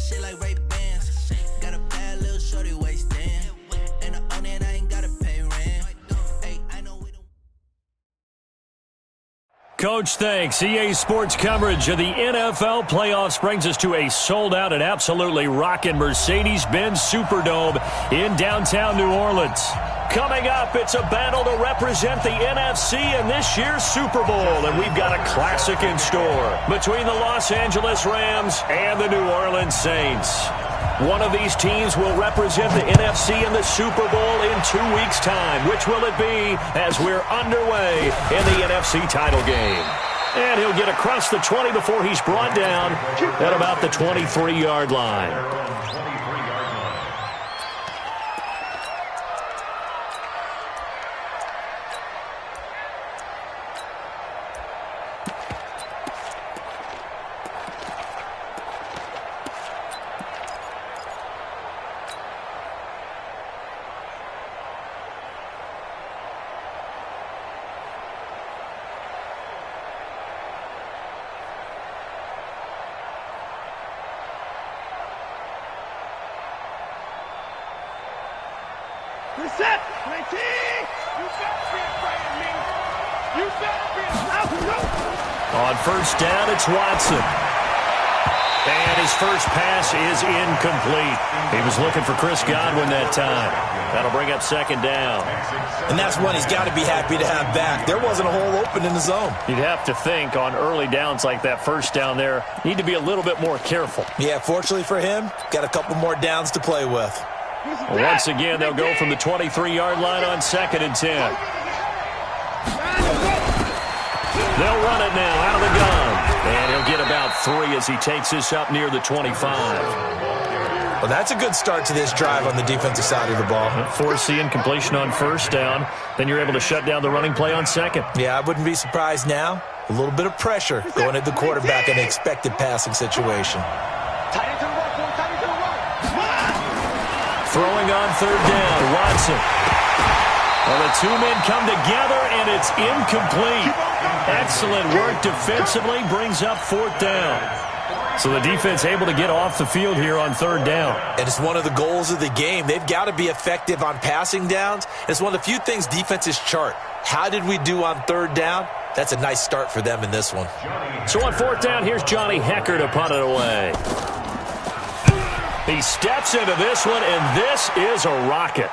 shit like Ray-Bans. Got a bad little shorty waist in. And I own it, I ain't gotta pay rent. Hey, I know we don't. Coach, thanks. EA Sports coverage of the NFL playoffs brings us to a sold-out and absolutely rocking Mercedes-Benz Superdome in downtown New Orleans. Coming up, it's a battle to represent the NFC in this year's Super Bowl, and we've got a classic in store between the Los Angeles Rams and the New Orleans Saints. One of these teams will represent the NFC in the Super Bowl in 2 weeks' time. Which will it be as we're underway in the NFC title game? And he'll get across the 20 before he's brought down at about the 23-yard line. Reset! 19! You better be afraid of me! You better be afraid of me! On first down, it's Watson. And his first pass is incomplete. He was looking for Chris Godwin that time. That'll bring up second down. And that's one he's got to be happy to have back. There wasn't a hole open in the zone. You'd have to think on early downs like that first down there, need to be a little bit more careful. Yeah, fortunately for him, got a couple more downs to play with. Once again, they'll go from the 23-yard line on 2nd and 10. They'll run it now out of the gun. And he'll get about 3 as he takes this up near the 25. Well, that's a good start to this drive on the defensive side of the ball. Force the incompletion on first down. Then you're able to shut down the running play on second. Yeah, I wouldn't be surprised now. A little bit of pressure going at the quarterback in an expected passing situation. Throwing on third down, Watson. Well, the two men come together, and it's incomplete. Excellent work defensively, brings up 4th down. So the defense able to get off the field here on third down. And it's one of the goals of the game. They've got to be effective on passing downs. It's one of the few things defenses chart. How did we do on third down? That's a nice start for them in this one. So on 4th down, here's Johnny Hecker to punt it away. He steps into this one, and this is a rocket.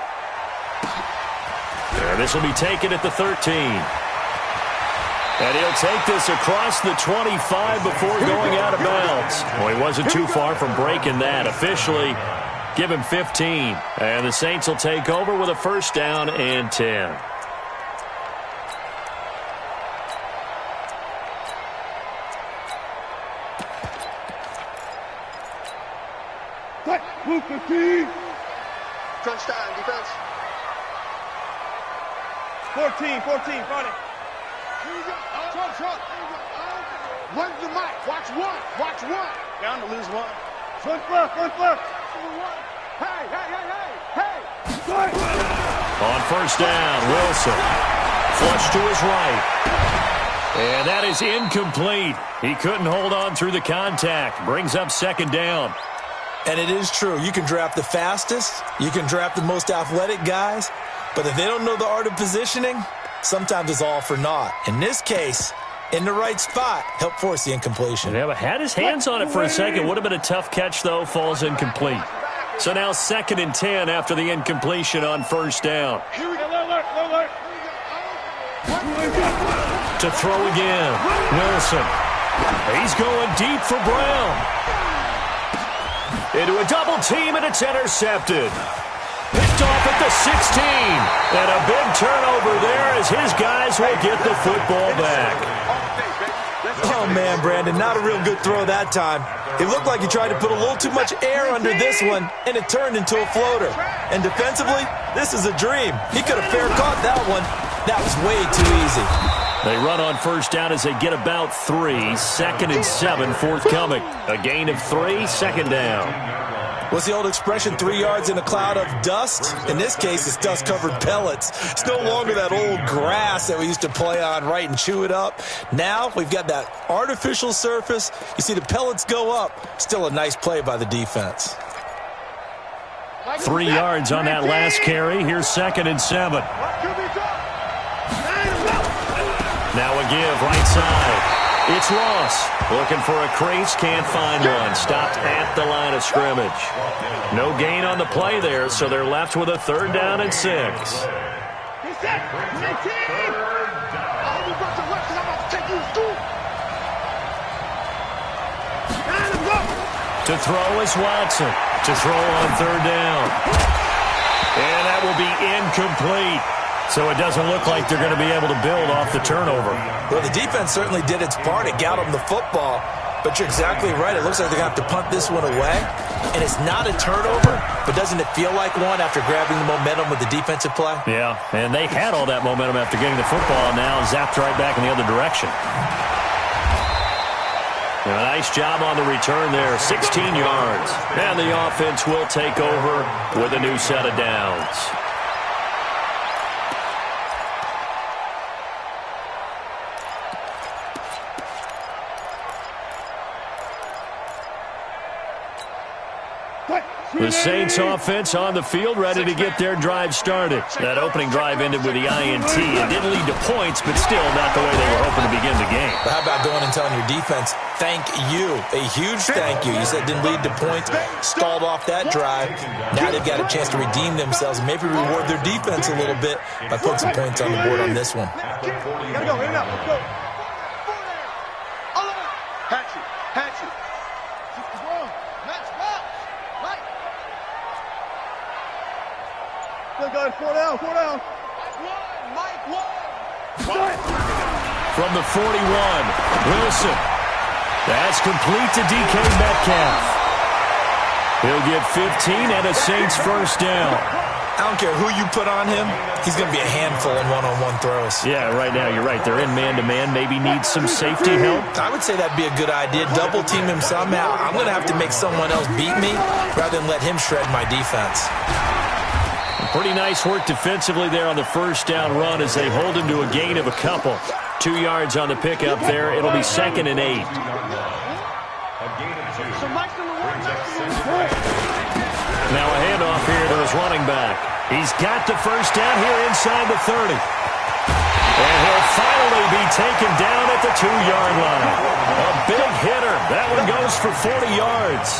And this will be taken at the 13. And he'll take this across the 25 before going out of bounds. Well, he wasn't too far from breaking that. Officially, give him 15. And the Saints will take over with a first down and 10. Move 15! Crunch time, defense. 14, front it. Here we go. Trump. Run the mic. Watch one. Down to lose one. Front left. Hey! On first down, Wilson. Flush to his right. And that is incomplete. He couldn't hold on through the contact. Brings up second down. And it is true. You can draft the fastest. You can draft the most athletic guys. But if they don't know the art of positioning, sometimes it's all for naught. In this case, in the right spot, helped force the incompletion. Yeah, but had his hands on it for a second. Would have been a tough catch, though. Falls incomplete. So now 2nd and 10 after the incompletion on first down. Alert. To throw again. Wilson. He's going deep for Brown. Into a double team, and it's intercepted. Picked off at the 16. And a big turnover there as his guys will get the football back. Oh, man, Brandon, not a real good throw that time. It looked like he tried to put a little too much air under this one, and it turned into a floater. And defensively, this is a dream. He could have fair caught that one. That was way too easy. They run on first down as they get about 3. 2nd and 7 forthcoming. A gain of 3, second down. What's the old expression, 3 yards in a cloud of dust? In this case, it's dust-covered pellets. It's no longer that old grass that we used to play on, right, and chew it up. Now we've got that artificial surface. You see the pellets go up. Still a nice play by the defense. 3 yards on that last carry. Here's 2nd and 7. Now a give, right side. It's Ross. Looking for a crease, can't find one. Stopped at the line of scrimmage. No gain on the play there, so they're left with a 3rd down and 6. To throw is Watson. To throw on 3rd down. And that will be incomplete. So it doesn't look like they're going to be able to build off the turnover. Well, the defense certainly did its part. It got them the football. But you're exactly right. It looks like they're going to have to punt this one away. And it's not a turnover, but doesn't it feel like one after grabbing the momentum with the defensive play? Yeah, and they had all that momentum after getting the football, and now zapped right back in the other direction. And a nice job on the return there, 16 yards. And the offense will take over with a new set of downs. The Saints offense on the field, ready to get their drive started. That opening drive ended with the INT. It didn't lead to points, but still not the way they were hoping to begin the game. But how about going and telling your defense, thank you, a huge thank you. You said it didn't lead to points, stalled off that drive. Now they've got a chance to redeem themselves and maybe reward their defense a little bit by putting some points on the board on this one. Gotta go, in and out, let's go. Hatch it. Go, 4 down. Mike, one. From the 41, Wilson. That's complete to DK Metcalf. He'll get 15 and a Saints 1st down. I don't care who you put on him, he's going to be a handful in one-on-one throws. Yeah, right now, you're right. They're in man-to-man. Maybe need some safety help. I would say that'd be a good idea. Double team him somehow. I'm going to have to make someone else beat me rather than let him shred my defense. Pretty nice work defensively there on the 1st down run as they hold him to a gain of a couple. 2 yards on the pickup there. It'll be 2nd and 8. Now a handoff here to his running back. He's got the 1st down here inside the 30. And he'll finally be taken down at the 2-yard line. A big hitter. That one goes for 40 yards.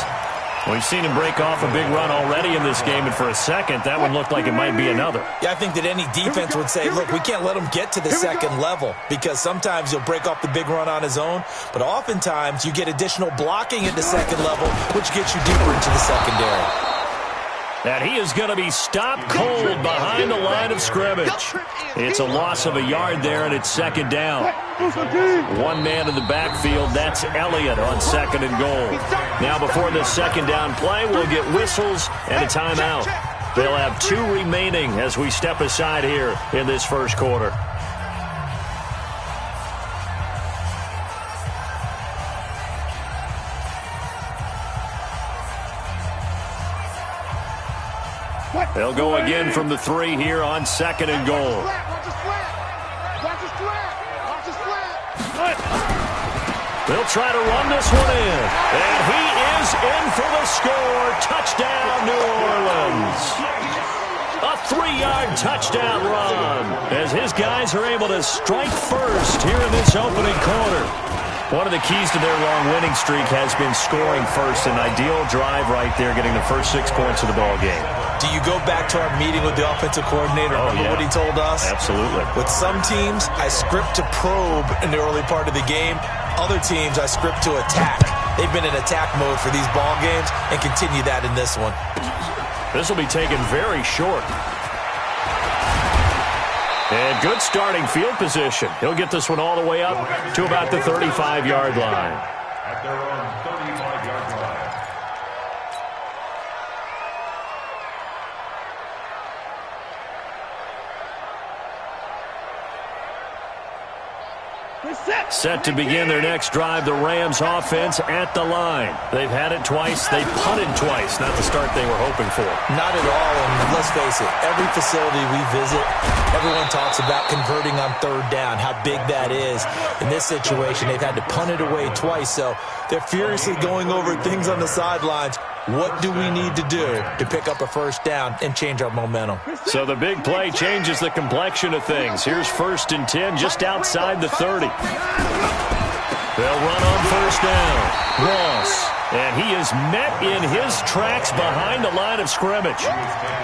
We've seen him break off a big run already in this game, and for a second, that one looked like it might be another. Yeah, I think that any defense would say, look, we can't let him get to the 2nd level because sometimes he'll break off the big run on his own, but oftentimes you get additional blocking at the 2nd level, which gets you deeper into the secondary. And he is going to be stopped cold behind the line of scrimmage. It's a loss of a yard there, and it's 2nd down. One man in the backfield, that's Elliott on 2nd and goal. Now before the 2nd down play, we'll get whistles and a timeout. They'll have 2 remaining as we step aside here in this 1st quarter. They'll go again from the 3 here on 2nd and goal. They'll try to run this one in. And he is in for the score. Touchdown, New Orleans. A 3-yard touchdown run as his guys are able to strike first here in this opening quarter. One of the keys to their long winning streak has been scoring first. An ideal drive right there, getting the first 6 points of the ball game. Do you go back to our meeting with the offensive coordinator? Remember what he told us? Absolutely. With some teams, I script to probe in the early part of the game. Other teams, I script to attack. They've been in attack mode for these ball games and continue that in this one. This will be taken very short. And good starting field position. He'll get this one all the way up to about the 35-yard line. At their own 35-yard line. Set to begin their next drive, the Rams offense at the line. They've had it twice. They punted twice. Not the start they were hoping for. Not at all, and let's face it, every facility we visit, everyone talks about converting on third down, how big that is. In this situation, they've had to punt it away twice, so they're furiously going over things on the sidelines. What do we need to do to pick up a first down and change our momentum? So the big play changes the complexion of things. Here's 1st and 10 just outside the 30. They'll run on first down. Ross. And he is met in his tracks behind the line of scrimmage.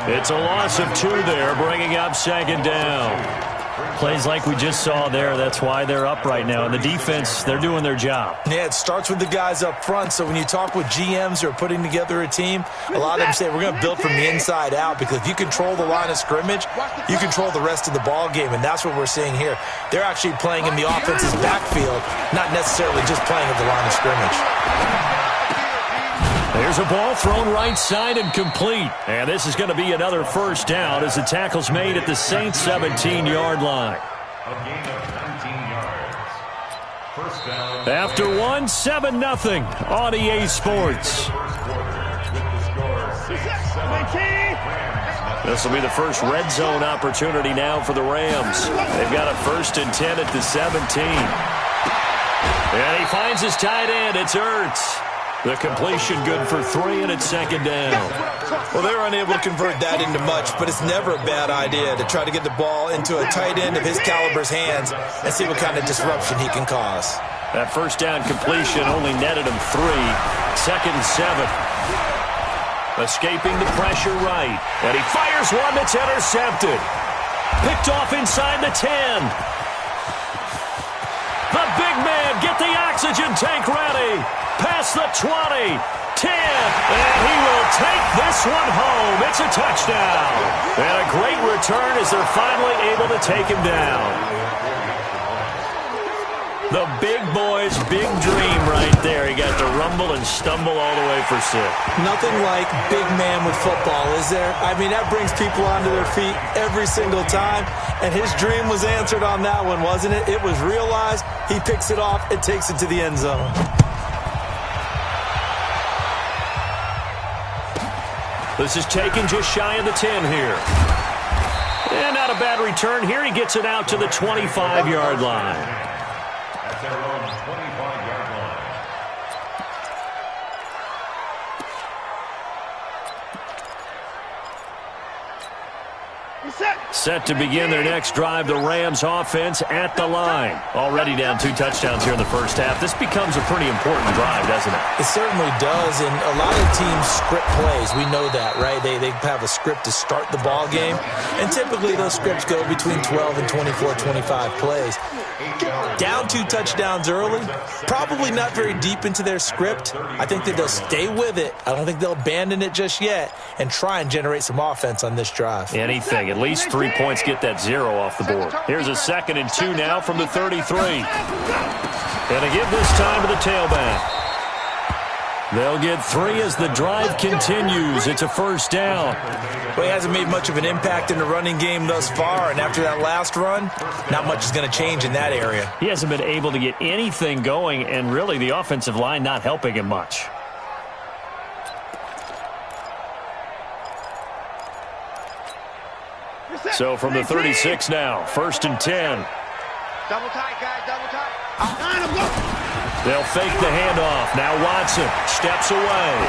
It's a loss of 2 there, bringing up 2nd down. Plays like we just saw there, that's why they're up right now. And the defense, they're doing their job. Yeah, it starts with the guys up front. So when you talk with GMs who are putting together a team, a lot of them say we're going to build from the inside out, because if you control the line of scrimmage, you control the rest of the ball game, and that's what we're seeing here. They're actually playing in the offense's backfield, not necessarily just playing at the line of scrimmage. There's a ball thrown right side and complete. And this is going to be another first down as the tackle's made at the Saints' 17-yard line. A gain of 19 yards. First down. After 7-0 on EA Sports. This will be the first red zone opportunity now for the Rams. They've got a 1st and 10 at the 17. And he finds his tight end. It's Ertz. The completion good for 3, and it's 2nd down. Well, they're unable to convert that into much, but it's never a bad idea to try to get the ball into a tight end of his caliber's hands and see what kind of disruption he can cause. That first down completion only netted him 3. 2nd and 7. Escaping the pressure right. And he fires one that's intercepted. Picked off inside the 10. The big man, get the oxygen tank ready. Past the 20, 10, and he will take this one home. It's a touchdown. And a great return as they're finally able to take him down. The big boy's big dream right there. He got to rumble and stumble all the way for 6. Nothing like big man with football, is there? I mean, that brings people onto their feet every single time, and his dream was answered on that one, wasn't it? It was realized. He picks it off and takes it to the end zone. This is taken just shy of the 10 here. And not a bad return here. He gets it out to the 25-yard line. At their own 25-yard line. Set to begin their next drive, the Rams offense at the line. Already down 2 touchdowns here in the first half. This becomes a pretty important drive, doesn't it? It certainly does, and a lot of teams script plays. We know that, right? They have a script to start the ball game, and typically those scripts go between 12 and 24, 25 plays. Down 2 touchdowns early, probably not very deep into their script. I think that they'll stay with it. I don't think they'll abandon it just yet and try and generate some offense on this drive. Anything. At least 3 points get that 0 off the board. Here's a 2nd and 2 now from the 33. And a give this time to the tailback. They'll get 3 as the drive continues. It's a first down. Well, he hasn't made much of an impact in the running game thus far, and after that last run, not much is going to change in that area. He hasn't been able to get anything going, and really the offensive line not helping him much. So from the 36 now, 1st and 10. Double tight, guys, double tight. They'll fake the handoff. Now Watson steps away.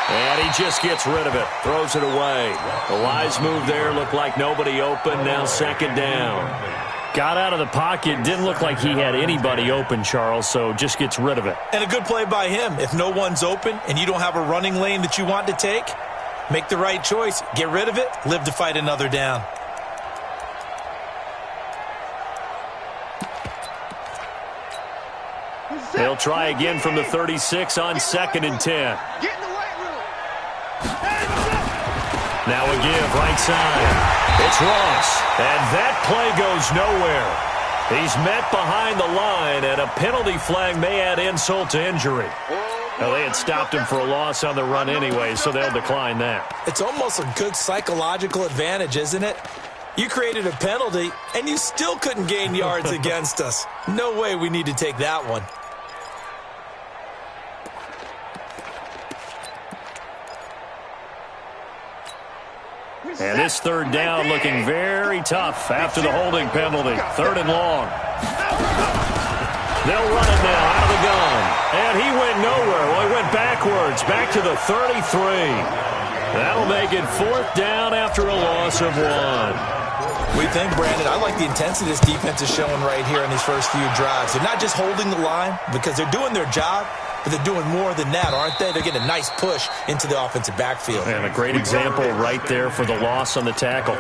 And he just gets rid of it. Throws it away. A wise move there. Looked like nobody open. Now 2nd down. Got out of the pocket. Didn't look like he had anybody open, Charles, so just gets rid of it. And a good play by him. If no one's open and you don't have a running lane that you want to take, make the right choice. Get rid of it. Live to fight another down. They'll try again from the 36 on 2nd and 10. Get in the weight room. Now a give right side. It's Ross. And that play goes nowhere. He's met behind the line, and a penalty flag may add insult to injury. Well, they had stopped him for a loss on the run anyway, so they'll decline that. It's almost a good psychological advantage, isn't it? You created a penalty, and you still couldn't gain yards against us. No way we need to take that one. And this third down looking very tough after the holding penalty. 3rd and long. They'll run it now out of the gun. And he went nowhere. Well, he went backwards, back to the 33. That'll make it 4th down after a loss of 1. We think, Brandon, I like the intensity this defense is showing right here in these first few drives. They're not just holding the line because they're doing their job, but they're doing more than that, aren't they? They're getting a nice push into the offensive backfield. And a great example right there for the loss on the tackle.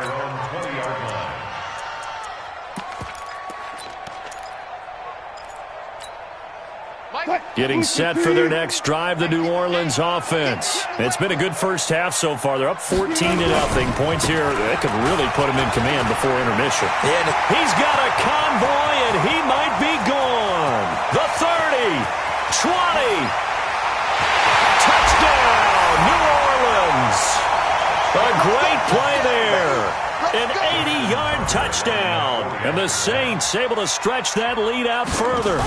Getting set for their next drive, the New Orleans offense. It's been a good first half so far. They're up 14-0. Points here that could really put them in command before intermission. And he's got a convoy, and he might be gone. The 30, 20. Touchdown, New Orleans. A great play there. An 80-yard touchdown. And the Saints able to stretch that lead out further.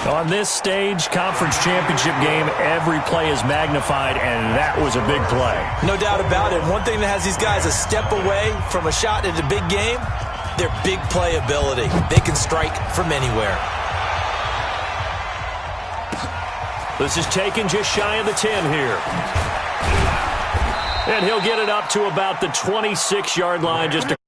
On this stage, conference championship game, every play is magnified, and that was a big play. No doubt about it. One thing that has these guys a step away from a shot at a big game, their big play ability. They can strike from anywhere. This is taken just shy of the 10 here. And he'll get it up to about the 26-yard line, just a